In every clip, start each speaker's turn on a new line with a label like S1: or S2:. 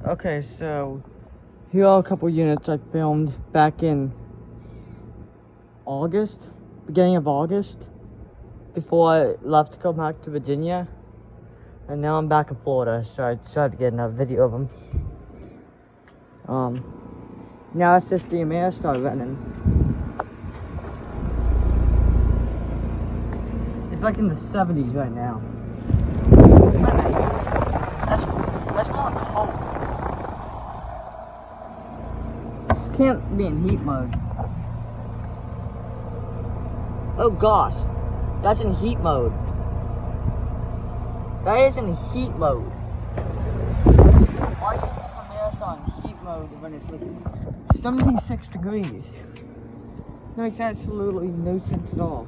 S1: Okay, so here are a couple units I filmed back in August, beginning of August, before I left to go back to Virginia. And now I'm back in Florida, so I decided to get another video of them. Now it's just the Ameristar running. It's like in the 70s right now. That's not cold. This can't be in heat mode. Oh gosh, that's in heat mode. That is in heat mode. Why is this Ameristar in heat mode when it's like 76 degrees? That makes absolutely no sense at all.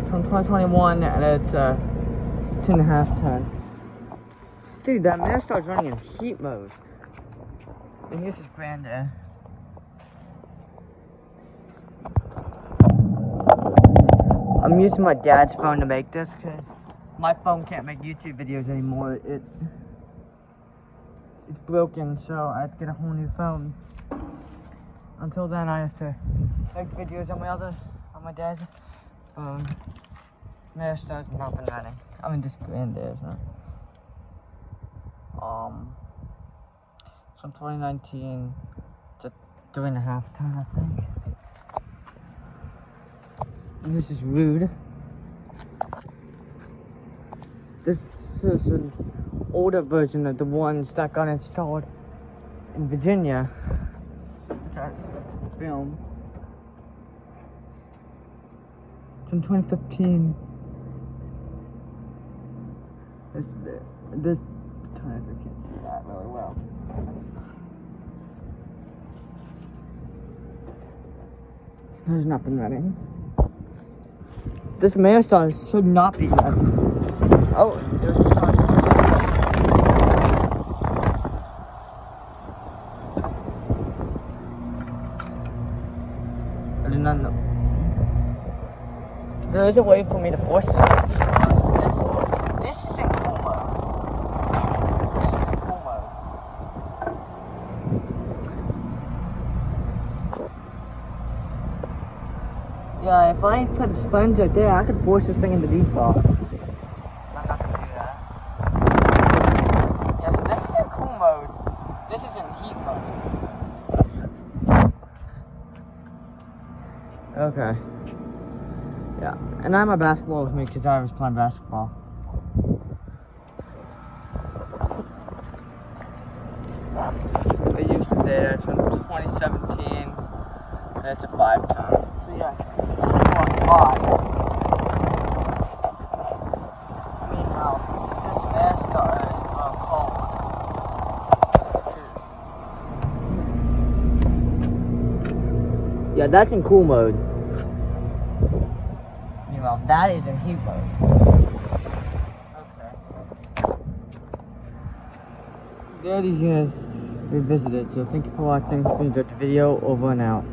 S1: It's on 2021 and it's 2.5 ton. Dude, that Ameristar's running in heat mode. And here's his granddad. I'm using my dad's phone to make this because my phone can't make YouTube videos anymore. It's broken, so I have to get a whole new phone. Until then, I have to make videos on my dad's phone. Ameristar's not been running. I mean, this granddad's not. So in 2019, it's a 3.5 ton, I think. And this is rude. This is an older version of the ones that got installed in Virginia, which I filmed. It's in 2015. This times I can't see that really well. There's nothing running. This Ameristar should not be running. Oh, there's a start. I did not know. There is a way for me to force this. This is in cool mode. This is in cool mode. Yeah, if I put a sponge right there, I could force this thing into default. I'm not gonna do that. Yeah, so this is in cool mode. This is in heat mode. Okay. Yeah, and I have my basketball with me because I was playing basketball. I used it there. It's from 2017, and it's a 5 ton. So yeah, this is going hot. I mean, this Ameristar is cold. Yeah, that's in cool mode. Well, that is in heat mode. Okay. There these units revisited. So thank you for watching. If you enjoyed the video, over and out.